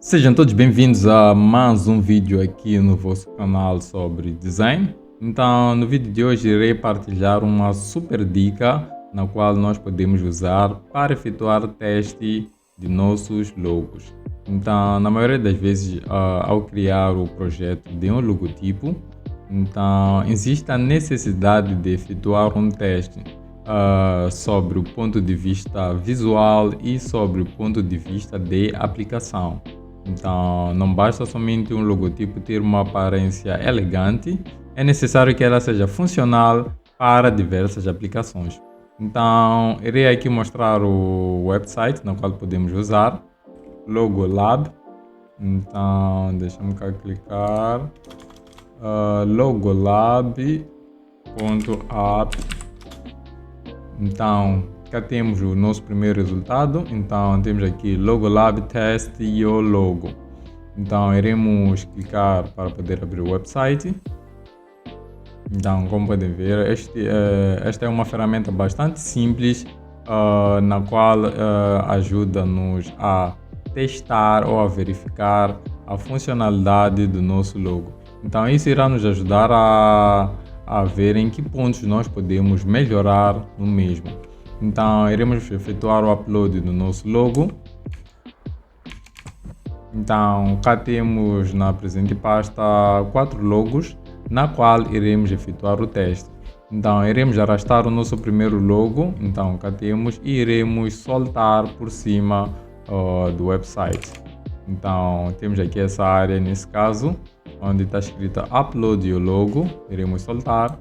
Sejam todos bem-vindos a mais um vídeo aqui no vosso canal sobre design. Então, no vídeo de hoje irei partilhar uma super dica na qual nós podemos usar para efetuar teste de nossos logos. Então, na maioria das vezes, ao criar o projeto de um logotipo, então existe a necessidade de efetuar um teste sobre o ponto de vista visual e sobre o ponto de vista de aplicação. Então, não basta somente um logotipo ter uma aparência elegante, é necessário que ela seja funcional para diversas aplicações. Então, irei aqui mostrar o website no qual podemos usar, Logolab. Então, deixa-me cá clicar, logolab.app. Então, cá temos o nosso primeiro resultado. Então, temos aqui Logolab Test Your Logo. Então, iremos clicar para poder abrir o website. Então, como podem ver, esta é uma ferramenta bastante simples, na qual ajuda-nos a testar ou a verificar a funcionalidade do nosso logo. Então, isso irá nos ajudar a ver em que pontos nós podemos melhorar no mesmo. Então, iremos efetuar o upload do nosso logo. Então, cá temos na presente pasta 4 logos, na qual iremos efetuar o teste. Então, iremos arrastar o nosso primeiro logo, então cá temos, e iremos soltar por cima do website. Então, temos aqui essa área, nesse caso, onde está escrita Upload Your Logo, iremos soltar.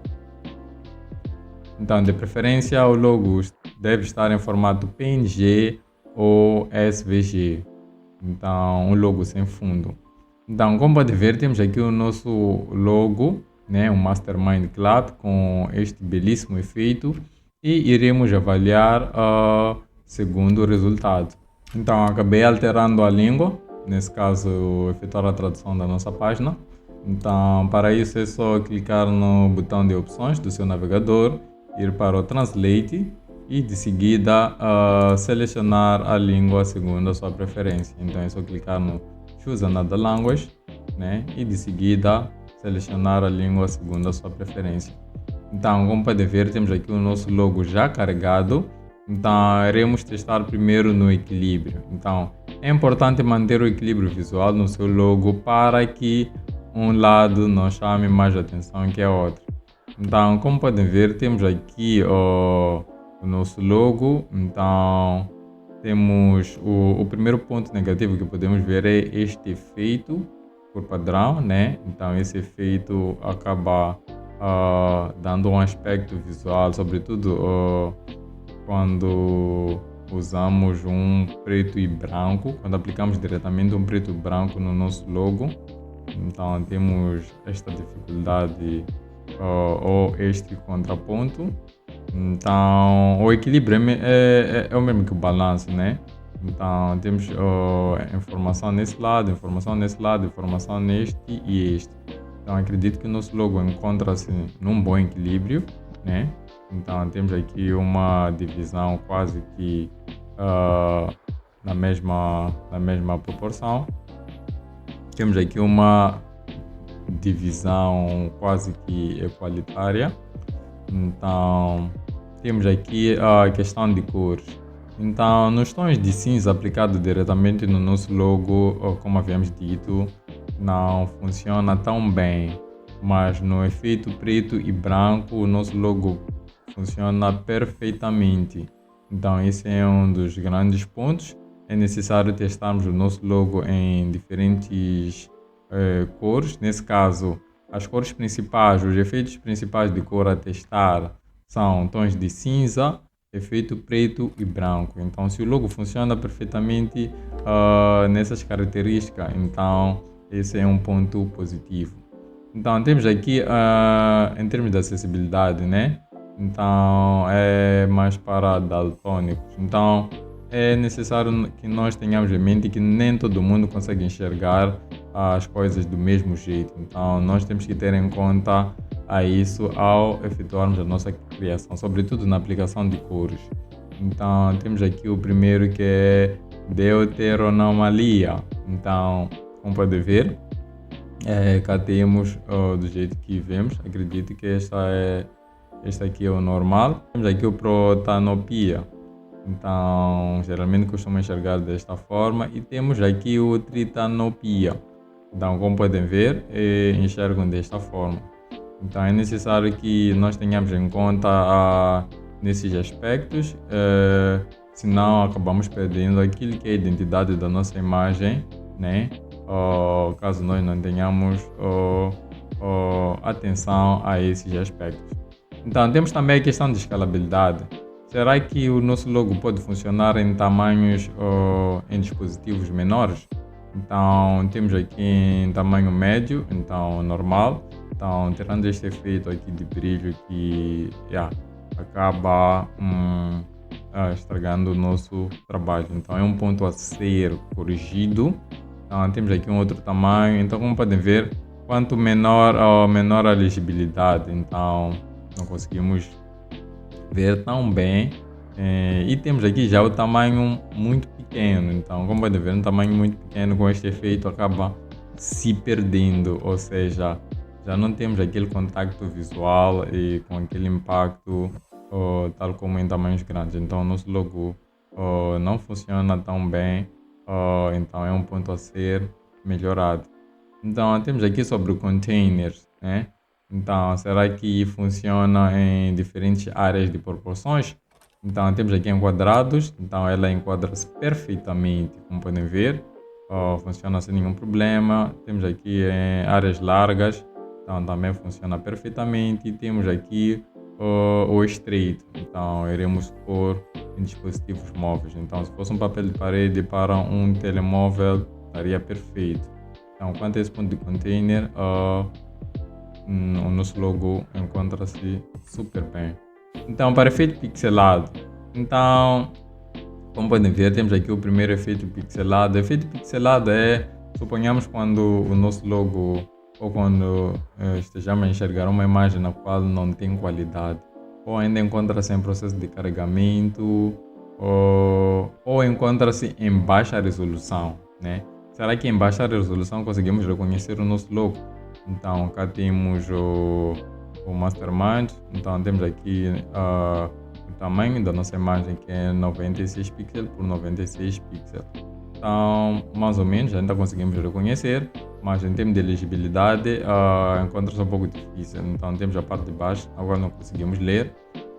Então, de preferência, o logo deve estar em formato PNG ou SVG. Então, um logo sem fundo. Então, como pode ver, temos aqui o nosso logo, né, um Mastermind Club com este belíssimo efeito, e iremos avaliar segundo o resultado. Então, acabei alterando a língua, nesse caso, efetuar a tradução da nossa página. Então, para isso é só clicar no botão de opções do seu navegador, ir para o Translate e de seguida selecionar a língua segundo a sua preferência. Então, é só clicar no Choose Another Language, né? E de seguida selecionar a língua segundo a sua preferência. Então, como pode ver, temos aqui o nosso logo já carregado. Então, iremos testar primeiro no equilíbrio. Então, é importante manter o equilíbrio visual no seu logo para que um lado não chame mais atenção que a outra. Então, como podem ver, temos aqui o nosso logo. Então, temos o primeiro ponto negativo que podemos ver é este efeito por padrão, né? Então, esse efeito acaba dando um aspecto visual, sobretudo quando usamos um preto e branco, quando aplicamos diretamente um preto e branco no nosso logo. Então, temos esta dificuldade ou este contraponto. Então, o equilíbrio é o mesmo que o balanço, né? Então, temos informação nesse lado, informação nesse lado, informação neste e este. Então, acredito que o nosso logo encontra-se num bom equilíbrio, né? Então, temos aqui uma divisão quase que na mesma proporção. Temos aqui uma divisão quase que equalitária. Então, temos aqui a questão de cores. Então, nos tons de cinza aplicado diretamente no nosso logo, como havíamos dito, não funciona tão bem. Mas no efeito preto e branco, o nosso logo funciona perfeitamente. Então, esse é um dos grandes pontos. É necessário testarmos o nosso logo em diferentes cores. Nesse caso, as cores principais, os efeitos principais de cor a testar são tons de cinza, efeito preto e branco. Então, se o logo funciona perfeitamente nessas características, então esse é um ponto positivo. Então, temos aqui em termos de acessibilidade, né? Então, é mais para daltônicos. Então, é necessário que nós tenhamos em mente que nem todo mundo consegue enxergar as coisas do mesmo jeito. Então, nós temos que ter em conta isso ao efetuarmos a nossa criação, sobretudo na aplicação de cores. Então, temos aqui o primeiro, que é deuteranomalia. Então, como pode ver, cá temos do jeito que vemos. Acredito que este aqui é o normal. Temos aqui o protanopia. Então, geralmente costumo enxergar desta forma. E temos aqui o tritanopia. Então, como podem ver, enxergam desta forma. Então, é necessário que nós tenhamos em conta nesses aspectos, senão acabamos perdendo aquilo que é a identidade da nossa imagem, né? Caso nós não tenhamos atenção a esses aspectos. Então, temos também a questão de escalabilidade. Será que o nosso logo pode funcionar em tamanhos em dispositivos menores? Então, temos aqui em tamanho médio, então normal. Então, tirando este efeito aqui de brilho que acaba estragando o nosso trabalho. Então, é um ponto a ser corrigido. Então, temos aqui um outro tamanho. Então, como podem ver, quanto menor a legibilidade, então não conseguimos ver tão bem. E temos aqui já o tamanho muito pequeno. Então, como podem ver, um tamanho muito pequeno com este efeito acaba se perdendo, ou seja, já não temos aquele contacto visual e com aquele impacto tal como em tamanhos grandes. Então, o nosso logo não funciona tão bem. Então, é um ponto a ser melhorado. Então, temos aqui sobre containers, né? Então, será que funciona em diferentes áreas de proporções? Então, temos aqui em quadrados. Então, ela enquadra-se perfeitamente, como podem ver. Funciona sem nenhum problema. Temos aqui em áreas largas. Então, também funciona perfeitamente. E temos aqui o estreito. Então, iremos pôr em dispositivos móveis. Então, se fosse um papel de parede para um telemóvel, estaria perfeito. Então, quanto a esse ponto de container, o nosso logo encontra-se super bem. Então, para efeito pixelado, então, como podem ver, temos aqui o primeiro efeito pixelado. O efeito pixelado suponhamos, quando o nosso logo ou quando estejamos a enxergar uma imagem na qual não tem qualidade, ou ainda encontra-se em processo de carregamento, ou encontra-se em baixa resolução, né? Será que em baixa resolução conseguimos reconhecer o nosso logo? Então, cá temos o Mastermind. Então, temos aqui o tamanho da nossa imagem, que é 96 pixels por 96 pixels. Então, mais ou menos, ainda conseguimos reconhecer, mas em termos de legibilidade, encontra-se um pouco difícil. Então, temos a parte de baixo, agora não conseguimos ler.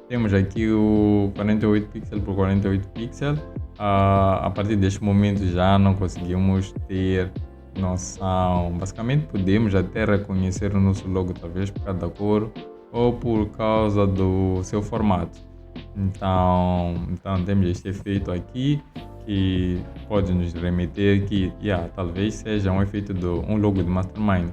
Temos aqui o 48 pixels por 48 pixels. A partir deste momento já não conseguimos ter noção. Basicamente podemos até reconhecer o nosso logo, talvez por causa da cor ou por causa do seu formato. Então temos este efeito aqui que pode nos remeter que talvez seja um efeito de um logo de Mastermind.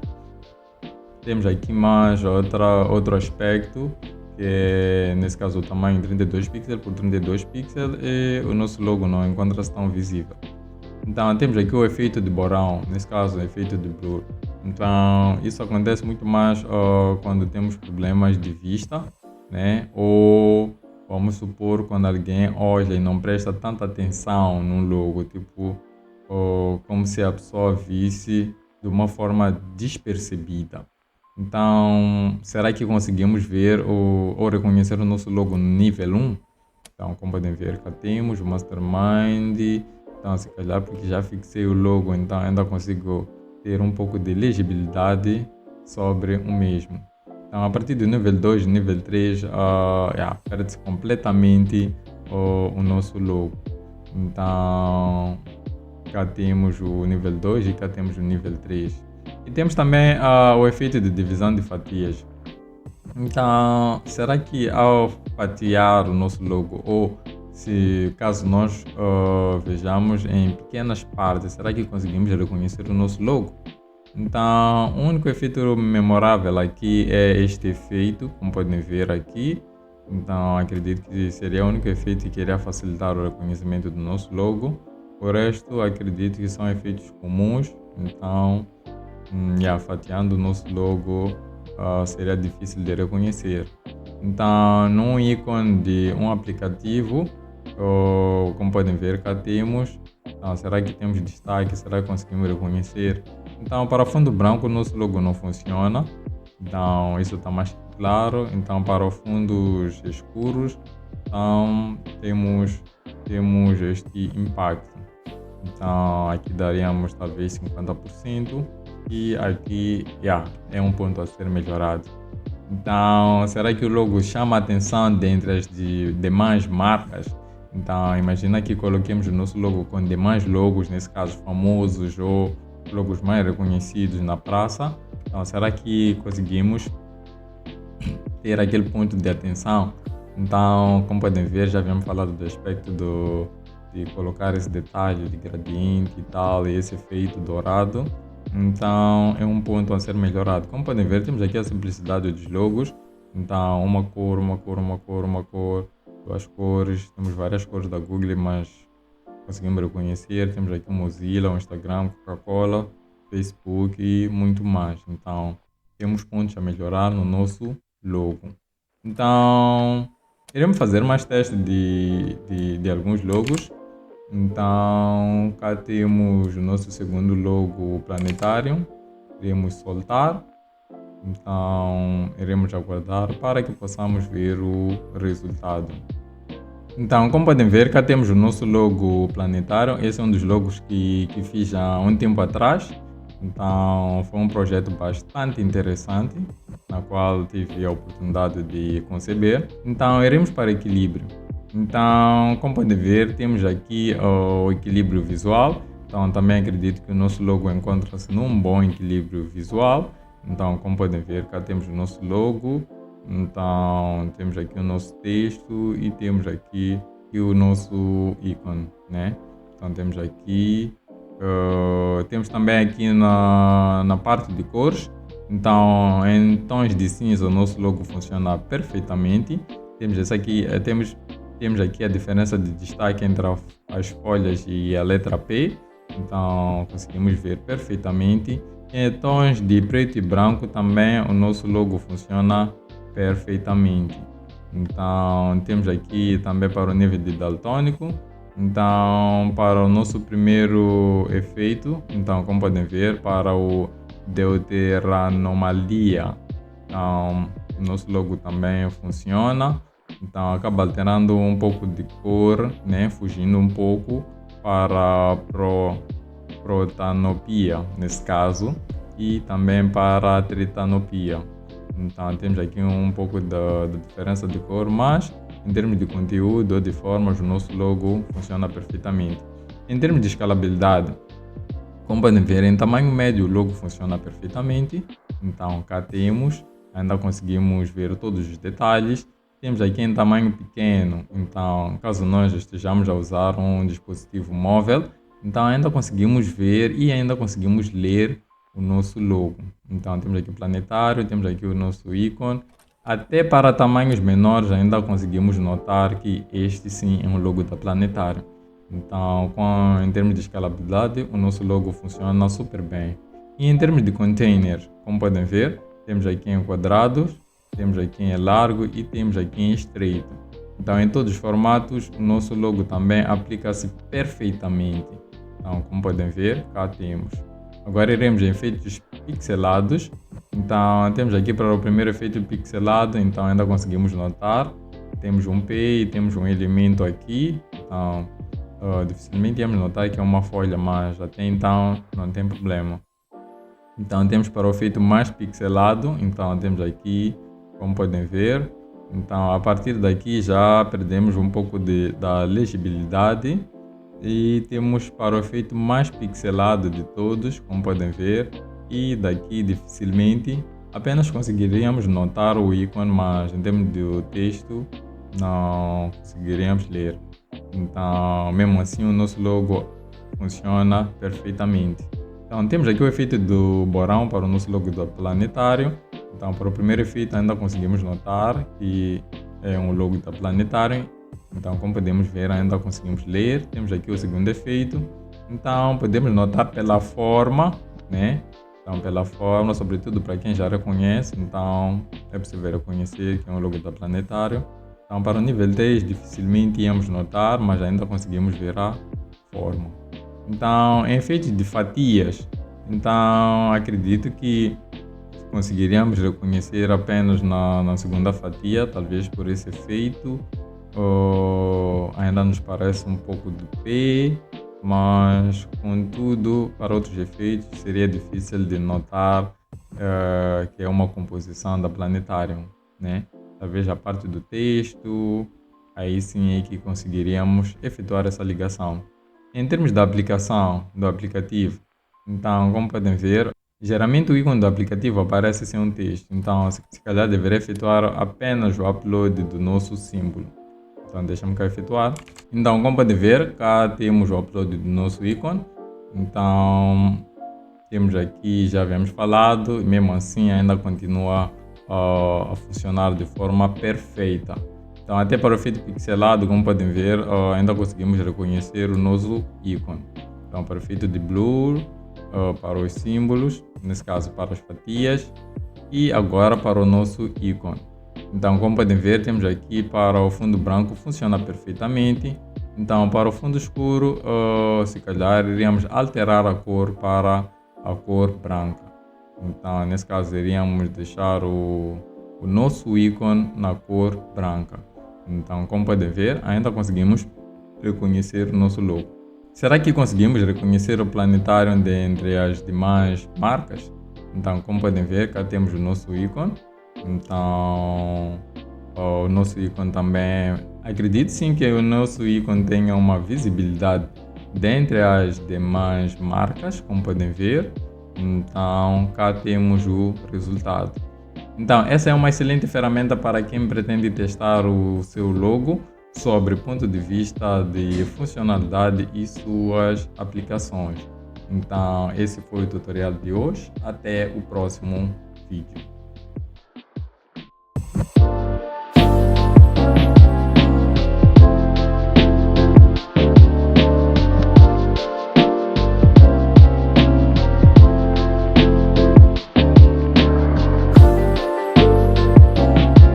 Temos aqui mais outro aspecto, que é, nesse caso, o tamanho 32 pixels por 32 pixels, e o nosso logo não encontra-se tão visível. Então, temos aqui o efeito de borrão, nesse caso, o efeito de blur. Então, isso acontece muito mais quando temos problemas de vista, né? Ou, vamos supor, quando alguém olha e não presta tanta atenção no logo, tipo, como se a pessoa visse de uma forma despercebida. Então, será que conseguimos ver ou reconhecer o nosso logo no nível 1? Então, como podem ver, cá temos o Mastermind. Então, se calhar porque já fixei o logo, então ainda consigo ter um pouco de legibilidade sobre o mesmo. Então, a partir do nível 2, nível 3, perde-se completamente o nosso logo. Então, cá temos o nível 2 e cá temos o nível 3. E temos também o efeito de divisão de fatias. Então, será que ao fatiar o nosso logo, ou se caso nós vejamos em pequenas partes, será que conseguimos reconhecer o nosso logo? Então, o único efeito memorável aqui é este efeito, como podem ver aqui. Então, acredito que seria o único efeito que iria facilitar o reconhecimento do nosso logo. O resto, acredito que são efeitos comuns. Então, fatiando o nosso logo seria difícil de reconhecer. Então, num ícone de um aplicativo, como podem ver, cá temos Então, será que temos destaque? Será que conseguimos reconhecer? Então, para fundo branco, o nosso logo não funciona. Então, isso está mais claro. Então, para os fundos escuros, então, temos este impacto. Então, aqui daríamos talvez 50% e aqui, é um ponto a ser melhorado. Então, será que o logo chama a atenção dentre as demais marcas? Então, imagina que coloquemos o nosso logo com demais logos, nesse caso famosos ou logos mais reconhecidos na praça. Então, será que conseguimos ter aquele ponto de atenção? Então, como podem ver, já havíamos falado do aspecto de colocar esse detalhe de gradiente e tal, e esse efeito dourado. Então, é um ponto a ser melhorado. Como podem ver, temos aqui a simplicidade dos logos. Então, uma cor, duas cores. Temos várias cores da Google, mas conseguimos reconhecer. Temos aqui o Mozilla, o Instagram, Coca-Cola, Facebook e muito mais. Então, temos pontos a melhorar no nosso logo. Então, iremos fazer mais testes de alguns logos. Então, cá temos o nosso segundo logo planetário. Iremos soltar. Então, iremos aguardar para que possamos ver o resultado. Então, como podem ver, cá temos o nosso logo planetário. Esse é um dos logos que fiz há um tempo atrás. Então, foi um projeto bastante interessante, na qual tive a oportunidade de conceber. Então, iremos para equilíbrio. Então, como podem ver, temos aqui o equilíbrio visual. Então, também acredito que o nosso logo encontra-se num bom equilíbrio visual. Então, como podem ver, cá temos o nosso logo. Então, temos aqui o nosso texto e temos aqui o nosso ícone, né? Então, temos aqui... temos também aqui na parte de cores. Então, em tons de cinza, o nosso logo funciona perfeitamente. Temos aqui a diferença de destaque entre as folhas e a letra P. Então, conseguimos ver perfeitamente. Em tons de preto e branco também o nosso logo funciona perfeitamente. Então, temos aqui também para o nível de daltônico. Então, para o nosso primeiro efeito, então, como podem ver, para o deuteranomalia, então, o nosso logo também funciona. Então, acaba alterando um pouco de cor, né? Fugindo um pouco para a protanopia, nesse caso, e também para a tritanopia. Então, temos aqui um pouco da diferença de cor, mas em termos de conteúdo ou de formas, o nosso logo funciona perfeitamente. Em termos de escalabilidade, como podem ver, em tamanho médio o logo funciona perfeitamente. Então, cá ainda conseguimos ver todos os detalhes. Temos aqui em tamanho pequeno, então, caso nós estejamos a usar um dispositivo móvel, então ainda conseguimos ver e ainda conseguimos ler o nosso logo. Então, temos aqui o planetário, temos aqui o nosso ícone. Até para tamanhos menores ainda conseguimos notar que este sim é um logo da Planetário. Então, em termos de escalabilidade, o nosso logo funciona super bem. E em termos de container, como podem ver, temos aqui em quadrados, temos aqui em largo e temos aqui em estreito. Então, em todos os formatos, o nosso logo também aplica-se perfeitamente. Então, como podem ver, cá temos. Agora iremos em efeitos pixelados. Então, temos aqui para o primeiro efeito pixelado, então ainda conseguimos notar. Temos um P e temos um elemento aqui. Então, dificilmente íamos notar que é uma folha, mas até então não tem problema. Então, temos para o efeito mais pixelado. Então, temos aqui, como podem ver. Então, a partir daqui já perdemos um pouco da legibilidade. E temos para o efeito mais pixelado de todos, como podem ver. E daqui dificilmente apenas conseguiríamos notar o ícone, mas em termos de texto não conseguiríamos ler. Então, mesmo assim, o nosso logo funciona perfeitamente. Então, temos aqui o efeito do borão para o nosso logo do Planetário. Então, para o primeiro efeito ainda conseguimos notar que é um logo da Planetário. Então, como podemos ver, ainda conseguimos ler. Temos aqui o segundo efeito. Então, podemos notar pela forma, né? Então, pela forma, sobretudo para quem já reconhece, então é possível reconhecer que é um logo da Planetário. Então, para o nível 10, dificilmente íamos notar, mas ainda conseguimos ver a forma. Então, em efeito de fatias, então acredito que conseguiríamos reconhecer apenas na segunda fatia, talvez por esse efeito, ainda nos parece um pouco de P, mas contudo, para outros efeitos, seria difícil de notar que é uma composição da Planetarium, né? Talvez a parte do texto, aí sim é que conseguiríamos efetuar essa ligação. Em termos da aplicação do aplicativo, então, como podem ver, geralmente o ícone do aplicativo aparece sem um texto, então se calhar deveria efetuar apenas o upload do nosso símbolo. Então deixa-me cá efetuar. Então, como podem ver, cá temos o upload do nosso ícone. Então, temos aqui, já havíamos falado, e mesmo assim ainda continua a funcionar de forma perfeita. Então, até para o efeito pixelado, como podem ver, ainda conseguimos reconhecer o nosso ícone. Então, para o efeito de blur, para os símbolos, nesse caso para as fatias, e agora para o nosso ícone. Então, como podem ver, temos aqui para o fundo branco, funciona perfeitamente. Então, para o fundo escuro, se calhar iríamos alterar a cor para a cor branca. Então, nesse caso, iríamos deixar o nosso ícone na cor branca. Então, como podem ver, ainda conseguimos reconhecer o nosso logo. Será que conseguimos reconhecer o Planetarium dentre as demais marcas? Então, como podem ver, cá temos o nosso ícone. Então, o nosso ícone também, acredito sim que o nosso ícone tenha uma visibilidade dentre as demais marcas, como podem ver. Então, cá temos o resultado. Então, essa é uma excelente ferramenta para quem pretende testar o seu logo sobre o ponto de vista de funcionalidade e suas aplicações. Então, esse foi o tutorial de hoje. Até o próximo vídeo.